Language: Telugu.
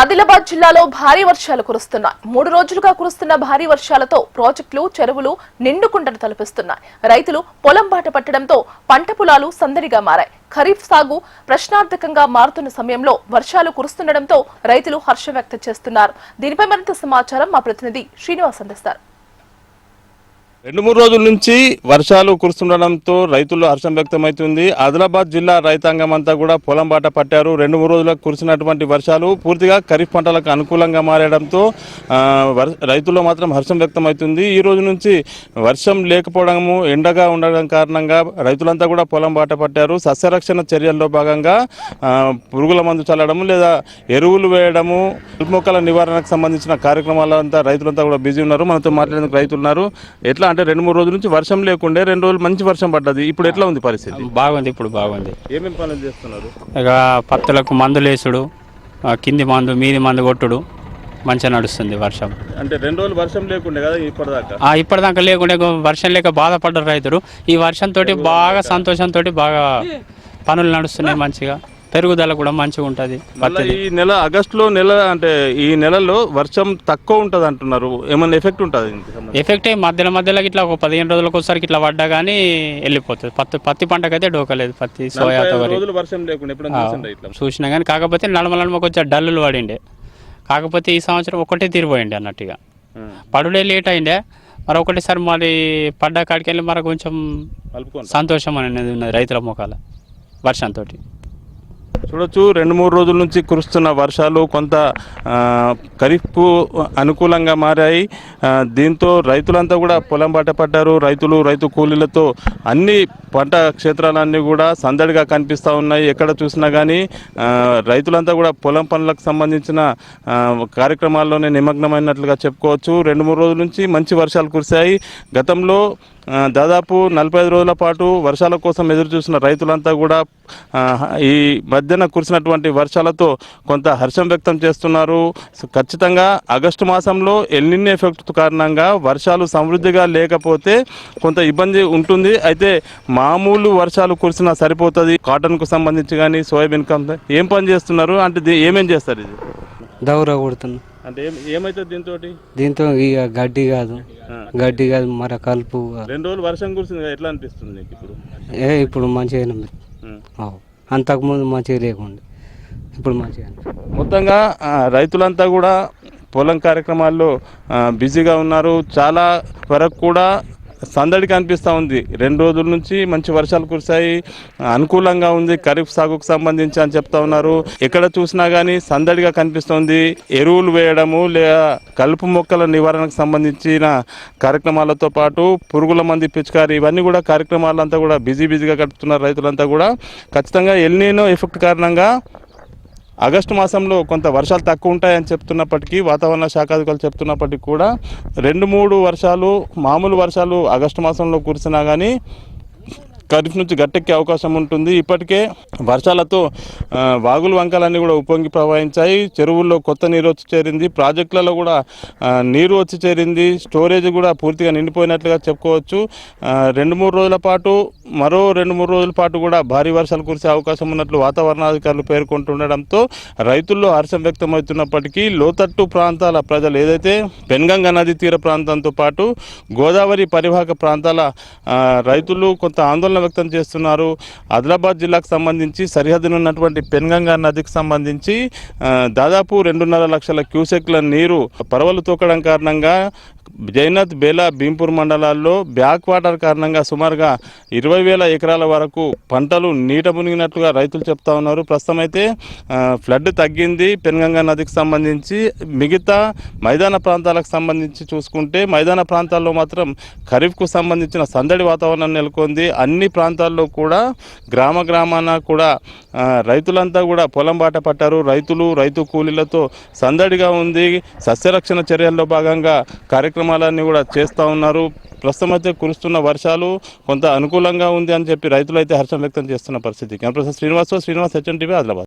ఆదిలాబాద్ జిల్లాలో భారీ వర్షాలు కురుస్తున్నాయి. 3 రోజులుగా కురుస్తున్న భారీ వర్షాలతో ప్రాజెక్టులు, చెరువులు నిండుకుండను తలపిస్తున్నాయి. రైతులు పొలం బాట పట్టడంతో పంట పొలాలు సందడిగా మారాయి. ఖరీఫ్ సాగు ప్రశ్నార్థకంగా మారుతున్న సమయంలో వర్షాలు కురుస్తుండటంతో రైతులు హర్షం వ్యక్తం చేస్తున్నారు. దీనిపై మరింత సమాచారం మా ప్రతినిధి శ్రీనివాస్ అందిస్తారు. 2-3 రోజుల నుంచి వర్షాలు కురుస్తుండడంతో రైతుల్లో హర్షం వ్యక్తమవుతుంది. ఆదిలాబాద్ జిల్లా రైతాంగం అంతా కూడా పొలం బాట పట్టారు. 2-3 రోజులకు కురిసినటువంటి వర్షాలు పూర్తిగా ఖరీఫ్ పంటలకు అనుకూలంగా మారడంతో రైతుల్లో మాత్రం హర్షం వ్యక్తమవుతుంది. ఈ రోజు నుంచి వర్షం లేకపోవడము, ఎండగా ఉండడం కారణంగా రైతులంతా కూడా పొలం బాట పట్టారు. సస్యరక్షణ చర్యల్లో భాగంగా పురుగుల మందు చల్లడము లేదా ఎరువులు వేయడము, మొక్కల నివారణకు సంబంధించిన కార్యక్రమాలంతా రైతులంతా కూడా బిజీ ఉన్నారు. మనతో మాట్లాడేందుకు రైతులు ఉన్నారు. ఎట్లా అంటే 2-3 రోజుల నుంచి వర్షం లేకుండే, 2 రోజులు మంచి వర్షం పడ్డది. ఇప్పుడు ఎట్లా ఉంది పరిస్థితి? బాగుంది, ఇప్పుడు బాగుంది. ఏమేమి పనులు చేస్తున్నారు? ఇక పత్తులకు మందులు వేసుడు, కింది మందు మీది మందు కొట్టుడు మంచిగా నడుస్తుంది. వర్షం అంటే 2 రోజులు వర్షం లేకుండే కదా ఇప్పటిదాకా? ఇప్పటిదాకా లేకుండే, వర్షం లేక బాధపడ్డారు రైతులు. ఈ వర్షంతో బాగా సంతోషంతో బాగా పనులు నడుస్తున్నాయి. మంచిగా పెరుగుదల కూడా మంచిగా ఉంటుంది. ఈ నెల ఆగస్టులో అంటే ఈ నెలలో వర్షం తక్కువ ఉంటుంది అంటున్నారు. ఏమన్నా ఎఫెక్ట్ ఉంటుంది? ఎఫెక్ట్ మధ్యలో ఇట్లా ఒక 15 రోజులకు ఒకసారి ఇట్లా పడ్డా కానీ వెళ్ళిపోతుంది. పత్తి పంటకైతే డోకలేదు. పత్తి, సోయా వర్షం లేకుండా చూసినా కానీ, కాకపోతే నడమ కొంచెం డల్లులు పడిండే. కాకపోతే ఈ సంవత్సరం ఒకటే తిరిగిపోయిండే అన్నట్టుగా. పడుడే లేట్ అయిండే, మరి ఒకటేసారి మరి పడ్డా కాడికి వెళ్ళి మరి కొంచెం సంతోషం అనేది ఉన్నది రైతుల ముఖాల వర్షంతో. చూడొచ్చు, 2-3 రోజుల నుంచి కురుస్తున్న వర్షాలు కొంత ఖరీఫ్కు అనుకూలంగా మారాయి. దీంతో రైతులంతా కూడా పొలం బాట పడ్డారు. రైతు కూలీలతో అన్ని పంట క్షేత్రాలన్నీ కూడా సందడిగా కనిపిస్తూ ఉన్నాయి. ఎక్కడ చూసినా కానీ రైతులంతా కూడా పొలం పనులకు సంబంధించిన కార్యక్రమాల్లోనే నిమగ్నమైనట్లుగా చెప్పుకోవచ్చు. 2-3 రోజుల నుంచి మంచి వర్షాలు కురిశాయి. గతంలో దాదాపు 45 రోజుల పాటు వర్షాల కోసం ఎదురు చూసిన రైతులంతా కూడా ఈ మధ్యన కురిసినటువంటి వర్షాలతో కొంత హర్షం వ్యక్తం చేస్తున్నారు. ఖచ్చితంగా ఆగస్టు మాసంలో ఎల్నినో ఎఫెక్ట్ కారణంగా వర్షాలు సమృద్ధిగా లేకపోతే కొంత ఇబ్బంది ఉంటుంది. అయితే మామూలు వర్షాలు కురిసినా సరిపోతుంది. కాటన్కు సంబంధించి కానీ, సోయాబీన్ ఏం పని చేస్తున్నారు అంటే ఏమేం చేస్తారు? ఇది దౌరా కొడుతున్నా అంటే ఏమైతుంది దీంతో ఇక గడ్డి కాదు మర కలుపు. 2 రోజులు వర్షం కురిసింది, ఎట్లా అనిపిస్తుంది ఇప్పుడు? ఇప్పుడు మంచిగా అంతకుముందు మంచిగా లేకుండా ఇప్పుడు మంచిగా. మొత్తంగా రైతులంతా కూడా పొలం కార్యక్రమాల్లో బిజీగా ఉన్నారు. చాలా వరకు కూడా సందడి కనిపిస్తూ ఉంది. 2 రోజుల నుంచి మంచి వర్షాలు కురిశాయి, అనుకూలంగా ఉంది ఖరీఫ్ సాగుకు సంబంధించి అని చెప్తా ఉన్నారు. ఎక్కడ చూసినా కానీ సందడిగా కనిపిస్తుంది. ఎరువులు వేయడము లేదా కలుపు మొక్కల నివారణకు సంబంధించిన కార్యక్రమాలతో పాటు పురుగుల మంది పిచికారి, ఇవన్నీ కూడా కార్యక్రమాలంతా కూడా బిజీగా గడుపుతున్నారు రైతులంతా కూడా. ఖచ్చితంగా ఎల్నినో ఎఫెక్ట్ కారణంగా ఆగస్టు మాసంలో కొంత వర్షాలు తక్కువ ఉంటాయని చెప్తున్నప్పటికీ, వాతావరణ శాఖ అధికారులు చెప్తున్నప్పటికీ కూడా 2-3 వర్షాలు, మామూలు వర్షాలు ఆగస్టు మాసంలో కురిసినా కానీ ఖరీఫ్ నుంచి గట్టెక్కే అవకాశం ఉంటుంది. ఇప్పటికే వర్షాలతో వాగులు వంకలన్నీ కూడా ఉప్పొంగి ప్రవహించాయి. చెరువుల్లో కొత్త నీరు వచ్చి చేరింది. ప్రాజెక్టులలో కూడా నీరు వచ్చి చేరింది. స్టోరేజ్ కూడా పూర్తిగా నిండిపోయినట్లుగా చెప్పుకోవచ్చు. 2-3 రోజుల పాటు, మరో 2-3 రోజుల పాటు కూడా భారీ వర్షాలు కురిసే అవకాశం ఉన్నట్లు వాతావరణాధికారులు పేర్కొంటుండడంతో రైతుల్లో హర్షం వ్యక్తమవుతున్నప్పటికీ లోతట్టు ప్రాంతాల ప్రజలు, ఏదైతే పెన్గంగ నది తీర ప్రాంతంతో పాటు గోదావరి పరివాహక ప్రాంతాల రైతులు కొంత ఆందోళన వ్యక్తం చేస్తున్నారు. ఆదిలాబాద్ జిల్లాకు సంబంధించి సరిహద్దునున్నటువంటి పెన్గంగా నదికి సంబంధించి దాదాపు 2.5 లక్షల క్యూసెక్ల నీరు పరవలు తోకడం కారణంగా జైనత్, బేలా, భీంపూర్ మండలాల్లో బ్యాక్ వాటర్ కారణంగా సుమారుగా 20,000 ఎకరాల వరకు పంటలు నీట మునిగినట్లుగా రైతులు చెప్తా ఉన్నారు. ప్రస్తుతం అయితే ఫ్లడ్ తగ్గింది పెన్గంగా నదికి సంబంధించి. మిగతా మైదాన ప్రాంతాలకు సంబంధించి చూసుకుంటే, మైదాన ప్రాంతాల్లో మాత్రం ఖరీఫ్కు సంబంధించిన సందడి వాతావరణం నెలకొంది. అన్ని ప్రాంతాల్లో కూడా గ్రామాన కూడా రైతులంతా కూడా పొలం బాట పట్టారు. రైతు కూలీలతో సందడిగా ఉంది. సస్యరక్షణ చర్యల్లో భాగంగా కార్యక్రమాలన్నీ కూడా చేస్తూ ఉన్నారు. ప్రస్తుతం అయితే కురుస్తున్న వర్షాలు కొంత అనుకూలంగా ఉంది అని చెప్పి రైతులు అయితే హర్షం వ్యక్తం చేస్తున్న పరిస్థితి. శ్రీనివాస్, HNTV, ఆదిలాబాద్.